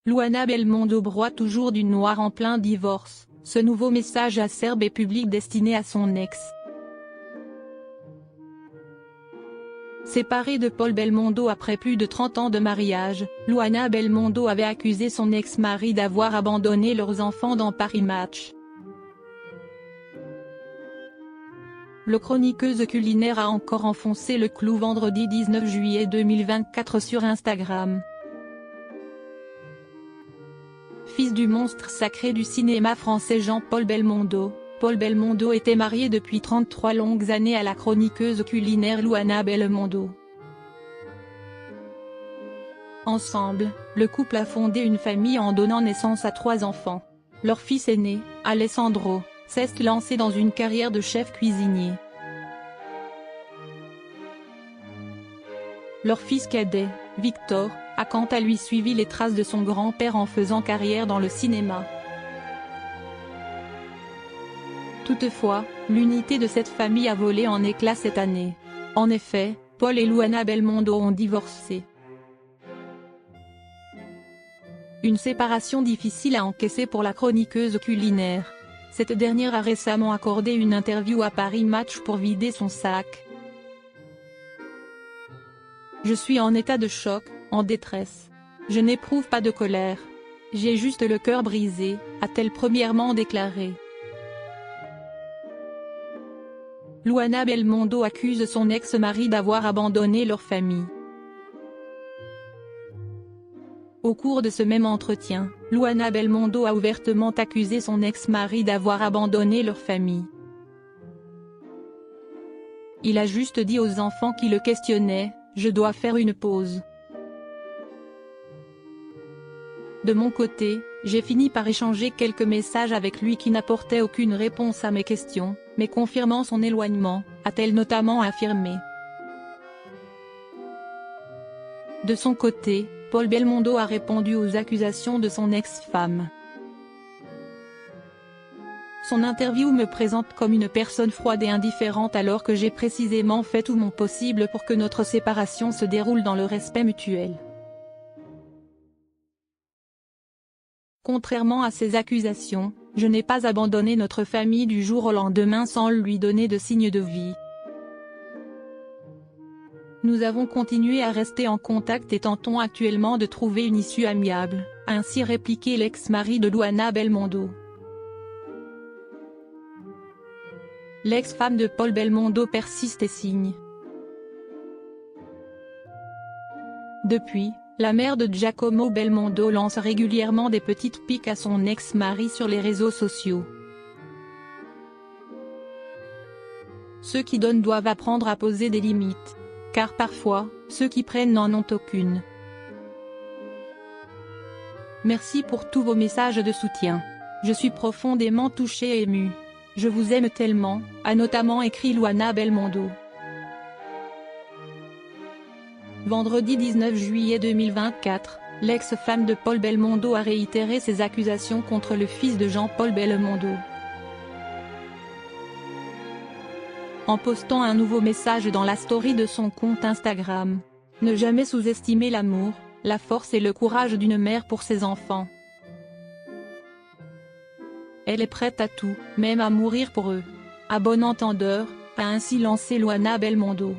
Luana Belmondo broie toujours du noir en plein divorce, ce nouveau message acerbe et public destiné à son ex. Séparée de Paul Belmondo après plus de 30 ans de mariage, Luana Belmondo avait accusé son ex-mari d'avoir abandonné leurs enfants dans Paris Match. Le chroniqueuse culinaire a encore enfoncé le clou vendredi 19 juillet 2024 sur Instagram. Fils du monstre sacré du cinéma français Jean-Paul Belmondo, Paul Belmondo était marié depuis 33 longues années à la chroniqueuse culinaire Luana Belmondo. Ensemble, le couple a fondé une famille en donnant naissance à 3 enfants. Leur fils aîné, Alessandro, s'est lancé dans une carrière de chef cuisinier. Leur fils cadet, Victor, a quant à lui suivi les traces de son grand-père en faisant carrière dans le cinéma. Toutefois, l'unité de cette famille a volé en éclats cette année. En effet, Paul et Luana Belmondo ont divorcé. Une séparation difficile à encaisser pour la chroniqueuse culinaire. Cette dernière a récemment accordé une interview à Paris Match pour vider son sac. Je suis en état de choc, en détresse. Je n'éprouve pas de colère. J'ai juste le cœur brisé, a-t-elle premièrement déclaré. Luana Belmondo accuse son ex-mari d'avoir abandonné leur famille. Au cours de ce même entretien, Luana Belmondo a ouvertement accusé son ex-mari d'avoir abandonné leur famille. Il a juste dit aux enfants qui le questionnaient, « Je dois faire une pause. » De mon côté, j'ai fini par échanger quelques messages avec lui qui n'apportaient aucune réponse à mes questions, mais confirmant son éloignement, a-t-elle notamment affirmé. De son côté, Paul Belmondo a répondu aux accusations de son ex-femme. Son interview me présente comme une personne froide et indifférente alors que j'ai précisément fait tout mon possible pour que notre séparation se déroule dans le respect mutuel. Contrairement à ces accusations, je n'ai pas abandonné notre famille du jour au lendemain sans lui donner de signe de vie. Nous avons continué à rester en contact et tentons actuellement de trouver une issue amiable, a ainsi répliqué l'ex-mari de Luana Belmondo. L'ex-femme de Paul Belmondo persiste et signe. Depuis, la mère de Giacomo Belmondo lance régulièrement des petites piques à son ex-mari sur les réseaux sociaux. Ceux qui donnent doivent apprendre à poser des limites. Car parfois, ceux qui prennent n'en ont aucune. Merci pour tous vos messages de soutien. Je suis profondément touchée et émue. Je vous aime tellement, a notamment écrit Luana Belmondo. Vendredi 19 juillet 2024, l'ex-femme de Paul Belmondo a réitéré ses accusations contre le fils de Jean-Paul Belmondo. En postant un nouveau message dans la story de son compte Instagram. Ne jamais sous-estimer l'amour, la force et le courage d'une mère pour ses enfants. Elle est prête à tout, même à mourir pour eux. À bon entendeur, a ainsi lancé Luana Belmondo.